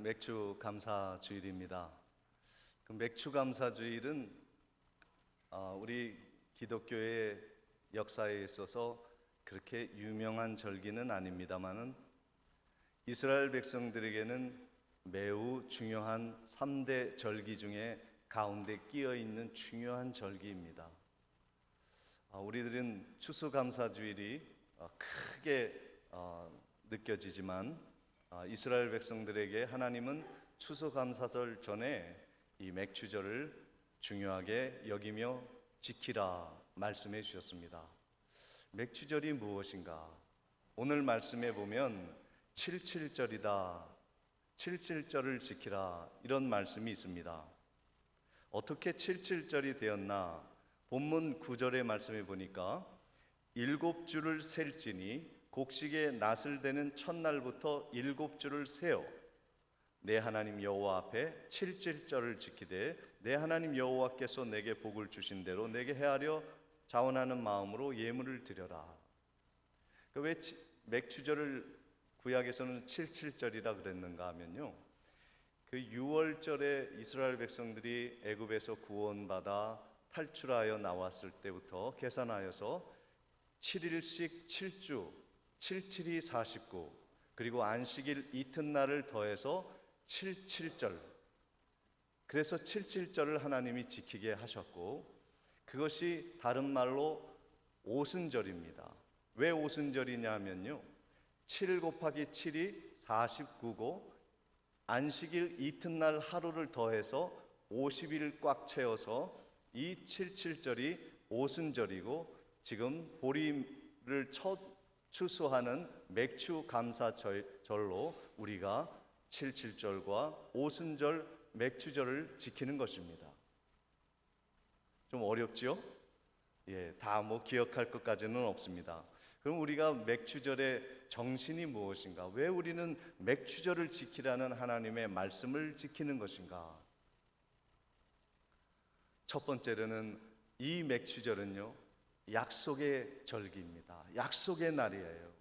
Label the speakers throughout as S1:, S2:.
S1: 맥주 감사 주일입니다. 그 맥주 감사 주일은 우리 기독교의 역사에 있어서 그렇게 유명한 절기는 아닙니다만은 이스라엘 백성들에게는 매우 중요한 3대 절기 중에 가운데 끼어 있는 중요한 절기입니다. 우리들은 추수감사주일이 크게 느껴지지만 이스라엘 백성들에게 하나님은 추수감사절 전에 이 맥주절을 중요하게 여기며 지키라 말씀해 주셨습니다. 맥주절이 무엇인가? 오늘 말씀에 보면 77절이다. 77절을 지키라 이런 말씀이 있습니다. 어떻게 77절이 되었나? 본문 9절의 말씀에 보니까 7주를 셀지니 곡식의 낫을 대는 첫날부터 7주를 세어 내 하나님 여호와 앞에 77절을 지키되 내 하나님 여호와께서 내게 복을 주신 대로 내게 헤아려 자원하는 마음으로 예물을 드려라. 왜 맥주절을 구약에서는 77절이라 그랬는가 하면요, 그 6월절에 이스라엘 백성들이 애굽에서 구원받아 탈출하여 나왔을 때부터 계산하여서 7일씩 7주 77이 49 그리고 안식일 이튿날을 더해서 77절, 그래서 77절을 하나님이 지키게 하셨고, 그것이 다른 말로 오순절입니다. 왜 오순절이냐 하면요, 7 곱하기 7이 49고 안식일 이튿날 하루를 더해서 50일 꽉 채워서 이 77절이 오순절이고, 지금 보리를 첫 추수하는 맥주 감사절로 우리가 77절과 오순절 맥주절을 지키는 것입니다. 좀 어렵죠? 다 기억할 것까지는 없습니다. 그럼 우리가 맥주절의 정신이 무엇인가? 왜 우리는 맥주절을 지키라는 하나님의 말씀을 지키는 것인가? 첫 번째로는 이 맥주절은요, 약속의 절기입니다. 약속의 날이에요.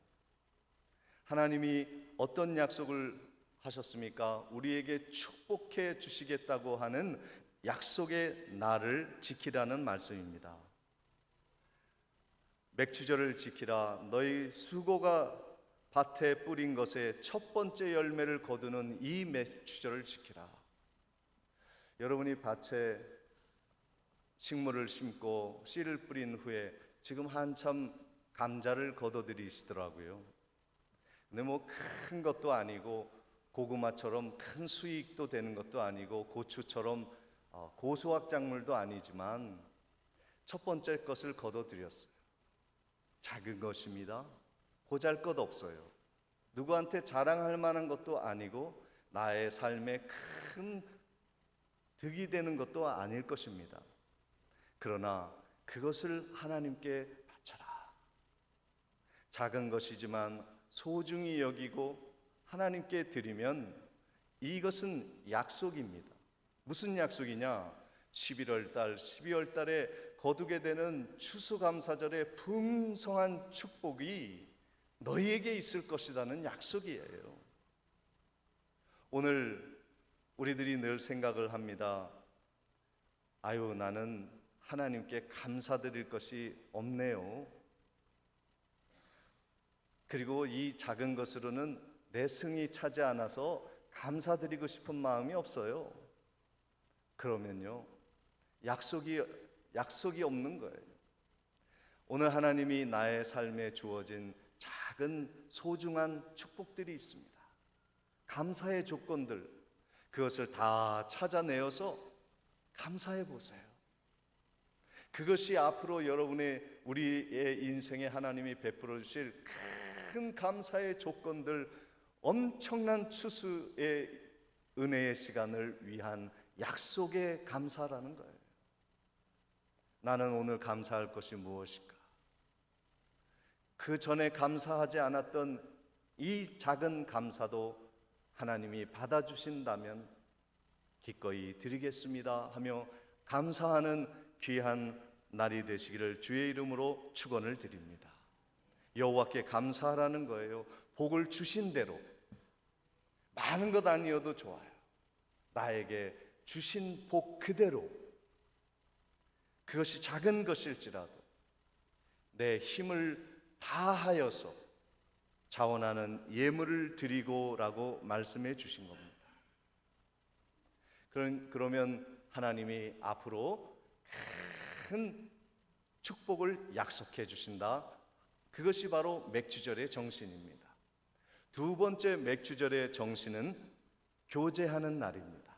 S1: 하나님이 어떤 약속을 하셨습니까? 우리에게 축복해 주시겠다고 하는 약속의 날을 지키라는 말씀입니다. 맥주절을 지키라. 너희 수고가 밭에 뿌린 것에 첫 번째 열매를 거두는 이 맥주절을 지키라. 여러분이 밭에 식물을 심고 씨를 뿌린 후에 지금 한참 감자를 거둬들이시더라고요. 근데 큰 것도 아니고 고구마처럼 큰 수익도 되는 것도 아니고 고추처럼 고수확작물도 아니지만 첫 번째 것을 거둬들였어요. 작은 것입니다. 보잘것없어요. 누구한테 자랑할 만한 것도 아니고 나의 삶에 큰 득이 되는 것도 아닐 것입니다. 그러나 그것을 하나님께 바쳐라. 작은 것이지만 소중히 여기고 하나님께 드리면 이것은 약속입니다. 무슨 약속이냐? 11월 달, 12월 달에 거두게 되는 추수감사절의 풍성한 축복이 너희에게 있을 것이라는 약속이에요. 오늘 우리들이 늘 생각을 합니다. 나는 하나님께 감사드릴 것이 없네요. 그리고 이 작은 것으로는 내 승이 차지 않아서 감사드리고 싶은 마음이 없어요. 그러면요, 약속이 없는 거예요. 오늘 하나님이 나의 삶에 주어진 작은 소중한 축복들이 있습니다. 감사의 조건들, 그것을 다 찾아내어서 감사해 보세요. 그것이 앞으로 우리의 인생에 하나님이 베풀어 주실 큰 감사의 조건들, 엄청난 추수의 은혜의 시간을 위한 약속의 감사라는 거예요. 나는 오늘 감사할 것이 무엇일까? 그 전에 감사하지 않았던 이 작은 감사도 하나님이 받아주신다면 기꺼이 드리겠습니다 하며 감사하는 귀한 날이 되시기를 주의 이름으로 축원을 드립니다. 여호와께 감사하라는 거예요. 복을 주신 대로 많은 것 아니어도 좋아요. 나에게 주신 복 그대로, 그것이 작은 것일지라도 내 힘을 다하여서 자원하는 예물을 드리고라고 말씀해 주신 겁니다. 그러면 하나님이 앞으로 큰 축복을 약속해 주신다. 그것이 바로 맥주절의 정신입니다. 두 번째 맥주절의 정신은 교제하는 날입니다.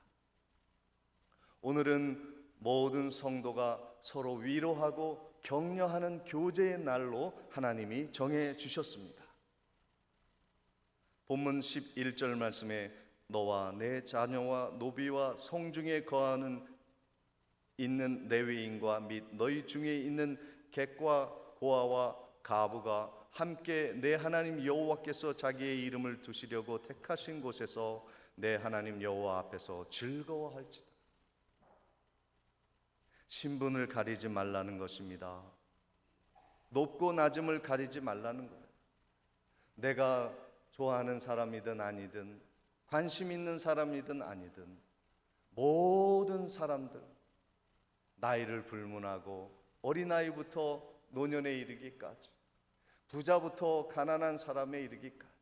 S1: 오늘은 모든 성도가 서로 위로하고 격려하는 교제의 날로 하나님이 정해 주셨습니다. 본문 11절 말씀에 너와 내 자녀와 노비와 성중에 거하는 있는 레위인과 및 너희 중에 있는 객과 고아와 가부가 함께 내 하나님 여호와께서 자기의 이름을 두시려고 택하신 곳에서 내 하나님 여호와 앞에서 즐거워할지다. 신분을 가리지 말라는 것입니다. 높고 낮음을 가리지 말라는 거예요. 내가 좋아하는 사람이든 아니든, 관심 있는 사람이든 아니든, 모든 사람들, 나이를 불문하고 어린아이부터 노년에 이르기까지, 부자부터 가난한 사람에 이르기까지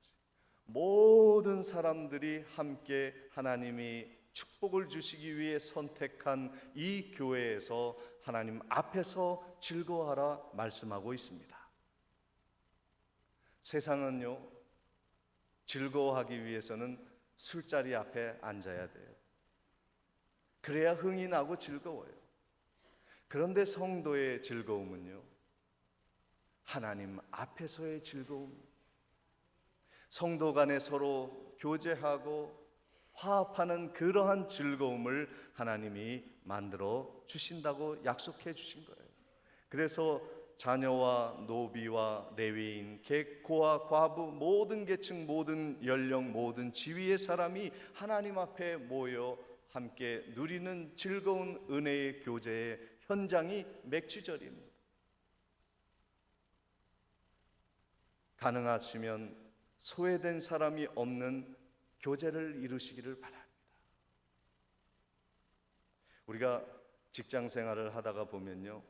S1: 모든 사람들이 함께 하나님이 축복을 주시기 위해 선택한 이 교회에서 하나님 앞에서 즐거워하라 말씀하고 있습니다. 세상은요, 즐거워하기 위해서는 술자리 앞에 앉아야 돼요. 그래야 흥이 나고 즐거워요. 그런데 성도의 즐거움은요, 하나님 앞에서의 즐거움, 성도 간에 서로 교제하고 화합하는 그러한 즐거움을 하나님이 만들어 주신다고 약속해 주신 거예요. 그래서 자녀와 노비와 레위인, 객, 고아, 과부, 모든 계층, 모든 연령, 모든 지위의 사람이 하나님 앞에 모여 함께 누리는 즐거운 은혜의 교제의 현장이 맥주절입니다. 가능하시면 소외된 사람이 없는 교제를 이루시기를 바랍니다. 우리가 직장 생활을 하다가 보면요,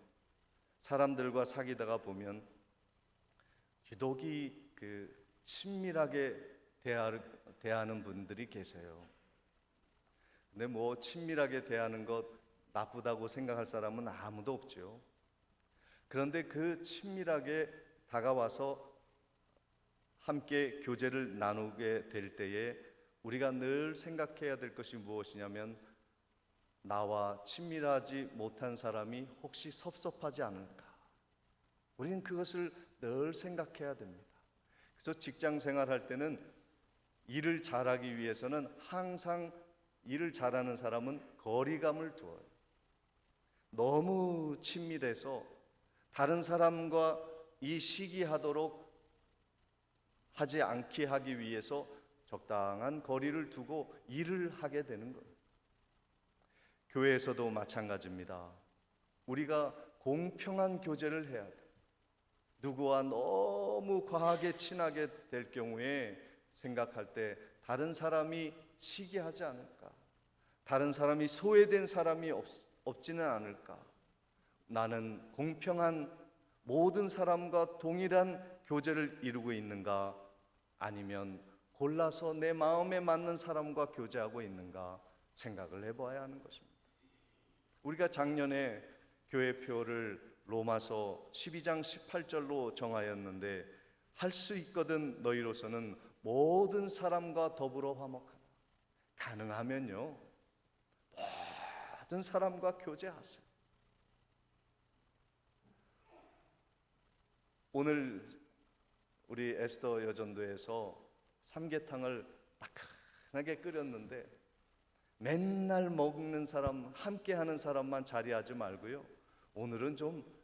S1: 사람들과 사귀다가 보면 유독이 친밀하게 대하는 분들이 계세요. 근데 뭐 친밀하게 대하는 것 나쁘다고 생각할 사람은 아무도 없죠. 그런데 그 친밀하게 다가와서 함께 교제를 나누게 될 때에 우리가 늘 생각해야 될 것이 무엇이냐면, 나와 친밀하지 못한 사람이 혹시 섭섭하지 않을까? 우리는 그것을 늘 생각해야 됩니다. 그래서 직장 생활할 때는 일을 잘하기 위해서는 항상 일을 잘하는 사람은 거리감을 두어요. 너무 친밀해서 다른 사람과 이 시기하도록 하지 않게 하기 위해서 적당한 거리를 두고 일을 하게 되는 거예요. 교회에서도 마찬가지입니다. 우리가 공평한 교제를 해야 돼요. 누구와 너무 과하게 친하게 될 경우에 생각할 때 다른 사람이 시기하지 않을까? 다른 사람이 소외된 사람이 없지는 않을까? 나는 공평한 모든 사람과 동일한 교제를 이루고 있는가? 아니면 골라서 내 마음에 맞는 사람과 교제하고 있는가 생각을 해봐야 하는 것입니다. 우리가 작년에 교회표를 로마서 12장 18절로 정하였는데, 할 수 있거든 너희로서는 모든 사람과 더불어 화목하라. 가능하면요, 모든 사람과 교제하세요. 오늘 우리 에스더 여전도에서 삼계탕을 따끈하게 끓였는데, 맨날 먹는 사람, 함께 하는 사람만 자리하지 말고요, 오늘은 좀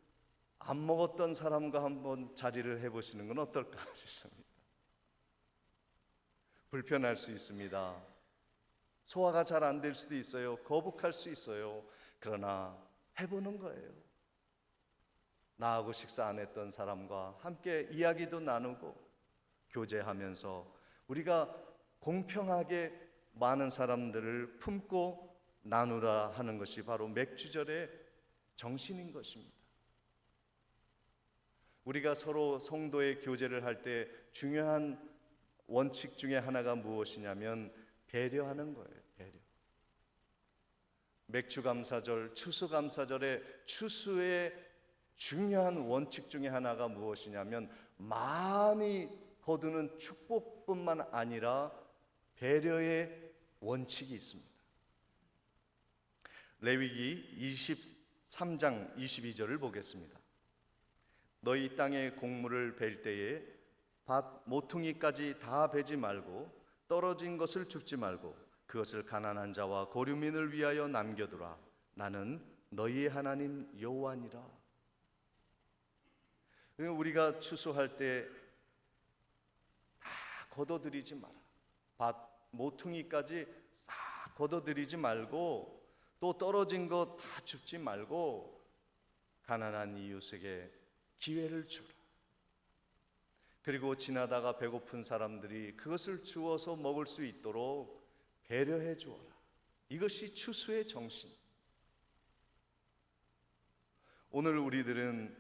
S1: 안 먹었던 사람과 한번 자리를 해보시는 건 어떨까 싶습니다. 불편할 수 있습니다. 소화가 잘 안 될 수도 있어요. 거북할 수 있어요. 그러나 해보는 거예요. 나하고 식사 안 했던 사람과 함께 이야기도 나누고 교제하면서 우리가 공평하게 많은 사람들을 품고 나누라 하는 것이 바로 맥주절의 정신인 것입니다. 우리가 서로 성도의 교제를 할 때 중요한 원칙 중에 하나가 무엇이냐면 배려하는 거예요. 배려. 맥주감사절, 추수감사절의 추수의 중요한 원칙 중에 하나가 무엇이냐면 많이 거두는 축복뿐만 아니라 배려의 원칙이 있습니다. 레위기 23장 22절을 보겠습니다. 너희 땅의 곡물을 벨 때에 밭 모퉁이까지 다 베지 말고 떨어진 것을 줍지 말고 그것을 가난한 자와 고류민을 위하여 남겨두라. 나는 너희의 하나님 여호와니라. 우리가 추수할 때 다 걷어들이지 마라. 밭 모퉁이까지 싹 걷어들이지 말고 또 떨어진 거 다 줍지 말고 가난한 이웃에게 기회를 주라. 그리고 지나다가 배고픈 사람들이 그것을 주어서 먹을 수 있도록 배려해 주어라. 이것이 추수의 정신. 오늘 우리들은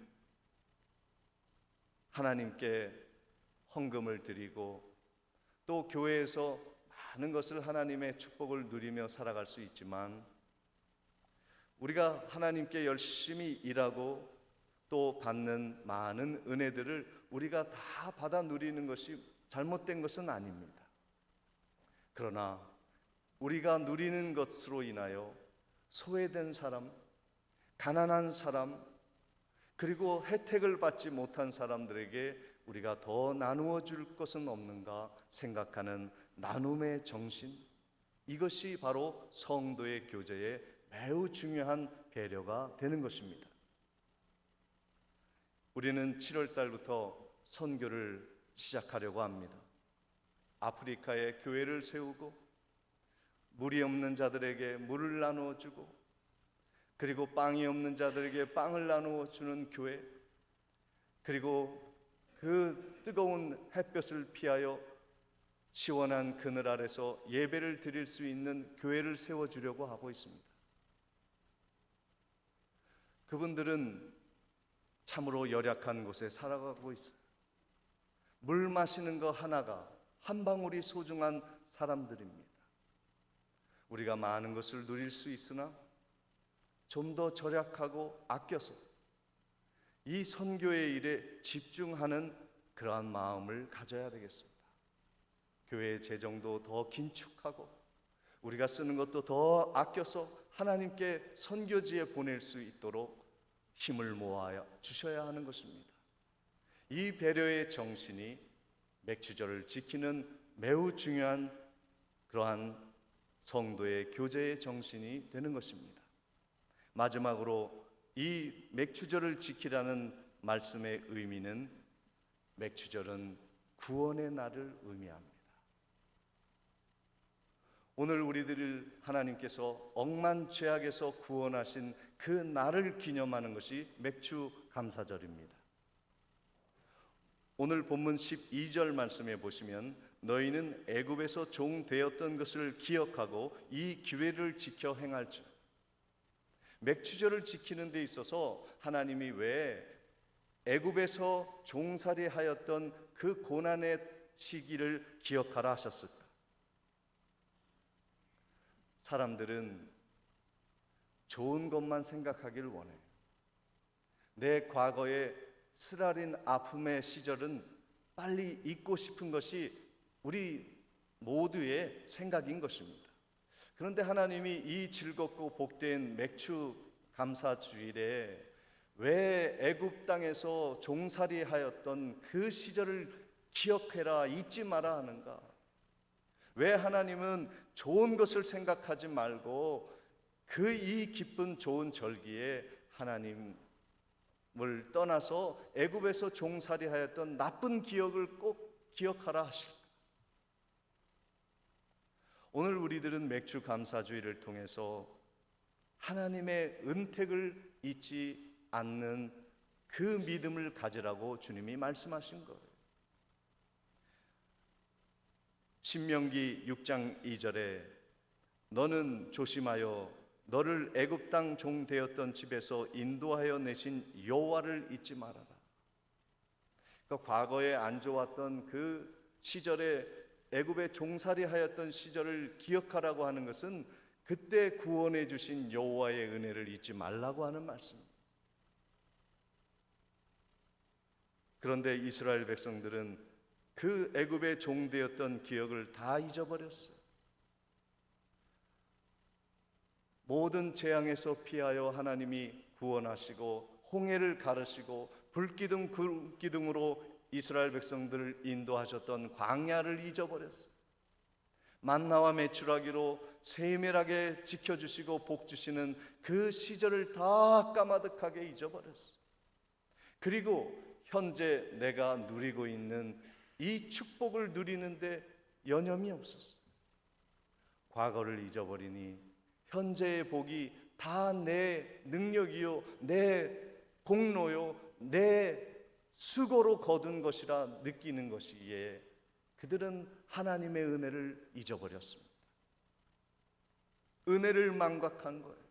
S1: 하나님께 헌금을 드리고 또 교회에서 많은 것을 하나님의 축복을 누리며 살아갈 수 있지만 우리가 하나님께 열심히 일하고 또 받는 많은 은혜들을 우리가 다 받아 누리는 것이 잘못된 것은 아닙니다. 그러나 우리가 누리는 것으로 인하여 소외된 사람, 가난한 사람, 그리고 혜택을 받지 못한 사람들에게 우리가 더 나누어 줄 것은 없는가 생각하는 나눔의 정신, 이것이 바로 성도의 교제에 매우 중요한 배려가 되는 것입니다. 우리는 7월 달부터 선교를 시작하려고 합니다. 아프리카에 교회를 세우고 물이 없는 자들에게 물을 나누어 주고 그리고 빵이 없는 자들에게 빵을 나누어 주는 교회, 그리고 그 뜨거운 햇볕을 피하여 시원한 그늘 아래서 예배를 드릴 수 있는 교회를 세워주려고 하고 있습니다. 그분들은 참으로 열악한 곳에 살아가고 있어요. 물 마시는 거 하나가 한 방울이 소중한 사람들입니다. 우리가 많은 것을 누릴 수 있으나 좀 더 절약하고 아껴서 이 선교의 일에 집중하는 그러한 마음을 가져야 되겠습니다. 교회의 재정도 더 긴축하고 우리가 쓰는 것도 더 아껴서 하나님께 선교지에 보낼 수 있도록 힘을 모아 주셔야 하는 것입니다. 이 배려의 정신이 맥주절을 지키는 매우 중요한 그러한 성도의 교제의 정신이 되는 것입니다. 마지막으로 이 맥주절을 지키라는 말씀의 의미는 맥주절은 구원의 날을 의미합니다. 오늘 우리들을 하나님께서 억만 죄악에서 구원하신 그 날을 기념하는 것이 맥주 감사절입니다. 오늘 본문 12절 말씀에 보시면 너희는 애굽에서 종 되었던 것을 기억하고 이 규례를 지켜 행할지어다. 맥주절을 지키는 데 있어서 하나님이 왜 애굽에서 종살이하였던 그 고난의 시기를 기억하라 하셨을까? 사람들은 좋은 것만 생각하길 원해요. 내 과거의 쓰라린 아픔의 시절은 빨리 잊고 싶은 것이 우리 모두의 생각인 것입니다. 그런데 하나님이 이 즐겁고 복된 맥주 감사주일에 왜 애굽 땅에서 종살이하였던 그 시절을 기억해라, 잊지 마라 하는가? 왜 하나님은 좋은 것을 생각하지 말고 그 이 기쁜 좋은 절기에 하나님을 떠나서 애굽에서 종살이하였던 나쁜 기억을 꼭 기억하라 하실까? 오늘 우리들은 맥주 감사주의를 통해서 하나님의 은택을 잊지 않는 그 믿음을 가지라고 주님이 말씀하신 거예요. 신명기 6장 2절에 너는 조심하여 너를 애굽 땅 종 되었던 집에서 인도하여 내신 여호와를 잊지 말아라. 그러니까 과거에 안 좋았던 그 시절에 애굽에 종살이하였던 시절을 기억하라고 하는 것은 그때 구원해 주신 여호와의 은혜를 잊지 말라고 하는 말씀입니다. 그런데 이스라엘 백성들은 그 애굽의 종되었던 기억을 다 잊어버렸어요. 모든 재앙에서 피하여 하나님이 구원하시고 홍해를 가르시고 불기둥 불기둥으로 이스라엘 백성들을 인도하셨던 광야를 잊어버렸어요. 만나와 메추라기로 세밀하게 지켜주시고 복주시는 그 시절을 다 까마득하게 잊어버렸어요. 그리고 현재 내가 누리고 있는 이 축복을 누리는데 여념이 없었어요. 과거를 잊어버리니 현재의 복이 다 내 능력이요, 내 공로요, 내 수고로 거둔 것이라 느끼는 것이기에 그들은 하나님의 은혜를 잊어버렸습니다. 은혜를 망각한 거예요.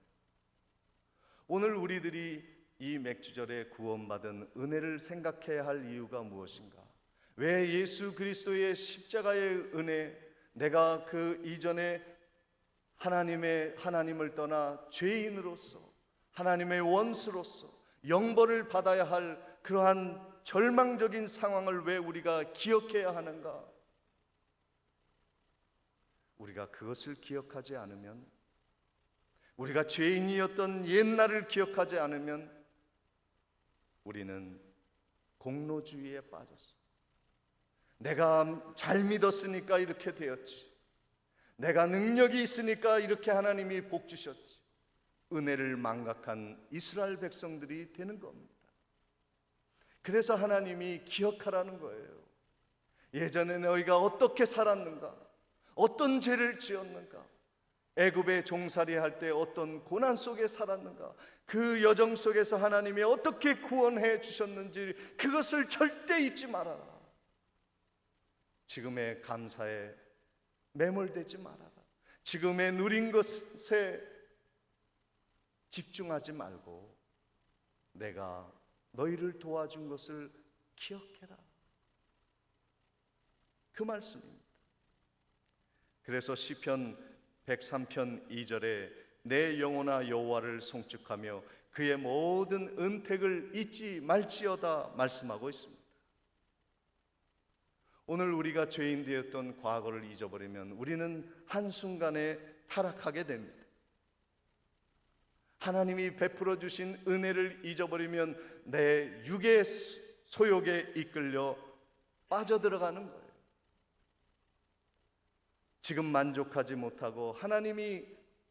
S1: 오늘 우리들이 이 맥주절에 구원받은 은혜를 생각해야 할 이유가 무엇인가? 왜 예수 그리스도의 십자가의 은혜, 내가 그 이전에 하나님을 떠나 죄인으로서 하나님의 원수로서 영벌을 받아야 할 그러한 절망적인 상황을 왜 우리가 기억해야 하는가? 우리가 그것을 기억하지 않으면, 우리가 죄인이었던 옛날을 기억하지 않으면 우리는 공로주의에 빠졌어. 내가 잘 믿었으니까 이렇게 되었지. 내가 능력이 있으니까 이렇게 하나님이 복 주셨지. 은혜를 망각한 이스라엘 백성들이 되는 겁니다. 그래서 하나님이 기억하라는 거예요. 예전에 너희가 어떻게 살았는가? 어떤 죄를 지었는가? 애굽에 종살이 할 때 어떤 고난 속에 살았는가? 그 여정 속에서 하나님이 어떻게 구원해 주셨는지 그것을 절대 잊지 말아라. 지금의 감사에 매몰되지 말아라. 지금의 누린 것에 집중하지 말고 내가 너희를 도와준 것을 기억해라. 그 말씀입니다. 그래서 시편 103편 2절에 내 영혼아 여호와를 송축하며 그의 모든 은택을 잊지 말지어다 말씀하고 있습니다. 오늘 우리가 죄인 되었던 과거를 잊어버리면 우리는 한순간에 타락하게 됩니다. 하나님이 베풀어 주신 은혜를 잊어버리면 내 육의 소욕에 이끌려 빠져들어가는 거예요. 지금 만족하지 못하고 하나님이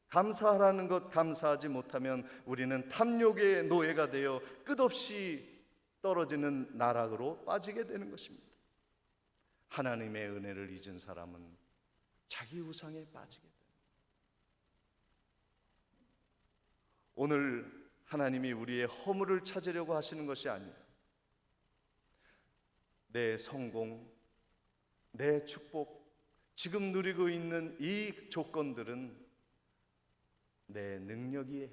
S1: 감사하라는 것 감사하지 못하면 우리는 탐욕의 노예가 되어 끝없이 떨어지는 나락으로 빠지게 되는 것입니다. 하나님의 은혜를 잊은 사람은 자기 우상에 빠지게 됩니다. 오늘 하나님이 우리의 허물을 찾으려고 하시는 것이 아니에요. 내 성공, 내 축복, 지금 누리고 있는 이 조건들은 내 능력의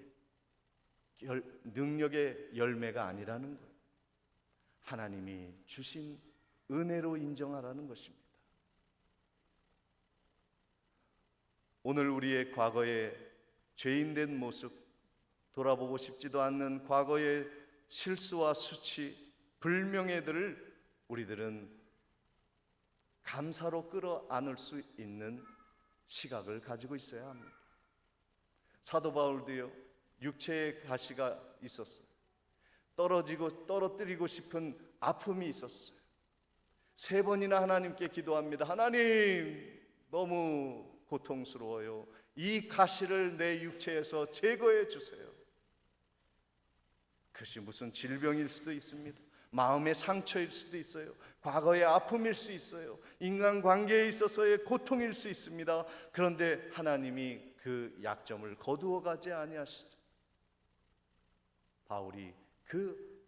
S1: 열매가 아니라는 거예요. 하나님이 주신 은혜로 인정하라는 것입니다. 오늘 우리의 과거의 죄인된 모습, 돌아보고 싶지도 않는 과거의 실수와 수치, 불명예들을 우리들은 감사로 끌어안을 수 있는 시각을 가지고 있어야 합니다. 사도 바울도요, 육체의 가시가 있었어요. 떨어뜨리고 싶은 아픔이 있었어요. 3번이나 하나님께 기도합니다. 하나님, 너무 고통스러워요. 이 가시를 내 육체에서 제거해 주세요. 그것이 무슨 질병일 수도 있습니다. 마음의 상처일 수도 있어요. 과거의 아픔일 수 있어요. 인간관계에 있어서의 고통일 수 있습니다. 그런데 하나님이 그 약점을 거두어 가지 아니하시죠. 바울이 그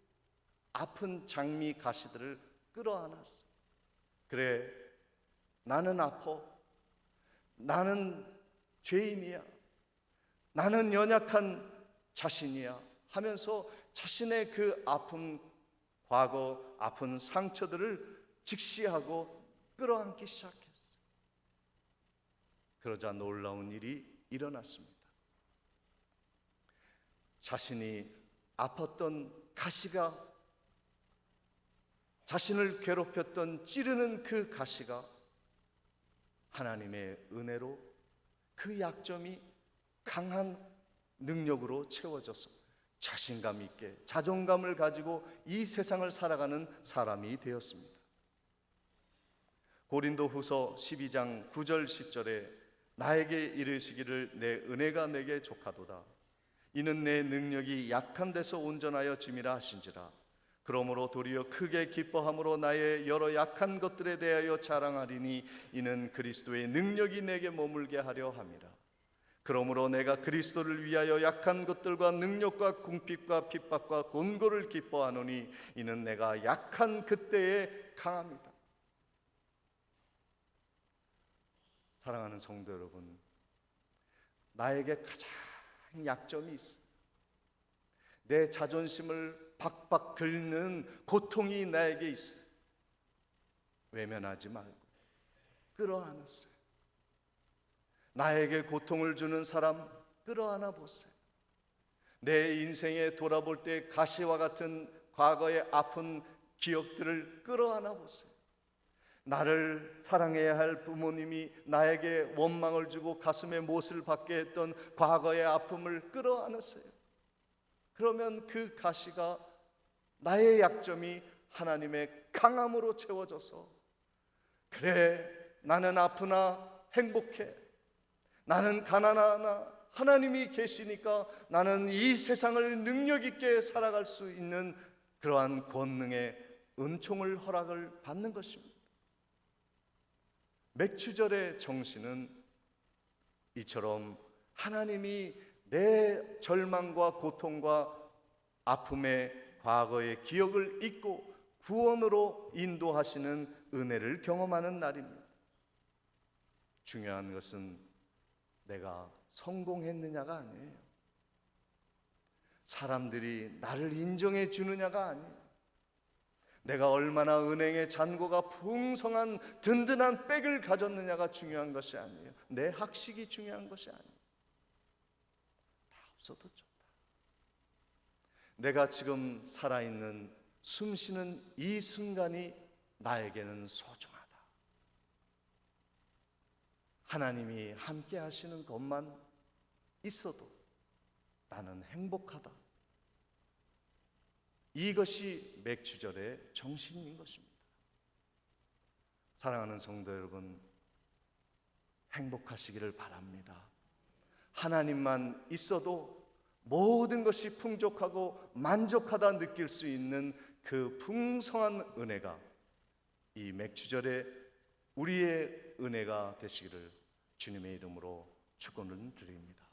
S1: 아픈 장미 가시들을 끌어안았어요. 그래, 나는 아파. 나는 죄인이야. 나는 연약한 자신이야 하면서 자신의 그 아픈 과거, 아픈 상처들을 직시하고 끌어안기 시작했어요. 그러자 놀라운 일이 일어났습니다. 자신이 아팠던 가시가, 자신을 괴롭혔던 찌르는 그 가시가 하나님의 은혜로 그 약점이 강한 능력으로 채워져서 자신감 있게 자존감을 가지고 이 세상을 살아가는 사람이 되었습니다. 고린도후서 12장 9절 10절에 나에게 이르시기를 내 은혜가 내게 족하도다. 이는 내 능력이 약한 데서 온전하여 짐이라 하신지라. 그러므로 도리어 크게 기뻐함으로 나의 여러 약한 것들에 대하여 자랑하리니 이는 그리스도의 능력이 내게 머물게 하려 함이라. 그러므로 내가 그리스도를 위하여 약한 것들과 능력과 궁핍과 핍박과 곤고를 기뻐하노니 이는 내가 약한 그때에 강합니다. 사랑하는 성도 여러분, 나에게 가장 약점이 있어. 내 자존심을 박박 긁는 고통이 나에게 있어. 외면하지 말고 끌어안으세요. 나에게 고통을 주는 사람 끌어안아 보세요. 내 인생에 돌아볼 때 가시와 같은 과거의 아픈 기억들을 끌어안아 보세요. 나를 사랑해야 할 부모님이 나에게 원망을 주고 가슴에 못을 박게 했던 과거의 아픔을 끌어안으세요. 그러면 그 가시가, 나의 약점이 하나님의 강함으로 채워져서, 그래 나는 아프나 행복해, 나는 가난하나 하나님이 계시니까 나는 이 세상을 능력 있게 살아갈 수 있는 그러한 권능의 은총을 허락을 받는 것입니다. 맥추절의 정신은 이처럼 하나님이 내 절망과 고통과 아픔의 과거의 기억을 잊고 구원으로 인도하시는 은혜를 경험하는 날입니다. 중요한 것은 내가 성공했느냐가 아니에요. 사람들이 나를 인정해 주느냐가 아니에요. 내가 얼마나 은행의 잔고가 풍성한 든든한 백을 가졌느냐가 중요한 것이 아니에요. 내 학식이 중요한 것이 아니에요. 다 없어도 좋다. 내가 지금 살아있는 숨쉬는 이 순간이 나에게는 소중하다. 하나님이 함께 하시는 것만 있어도 나는 행복하다. 이것이 맥추절의 정신인 것입니다. 사랑하는 성도 여러분, 행복하시기를 바랍니다. 하나님만 있어도 모든 것이 풍족하고 만족하다 느낄 수 있는 그 풍성한 은혜가 이 맥추절에 우리의 은혜가 되시기를 주님의 이름으로 축원을 드립니다.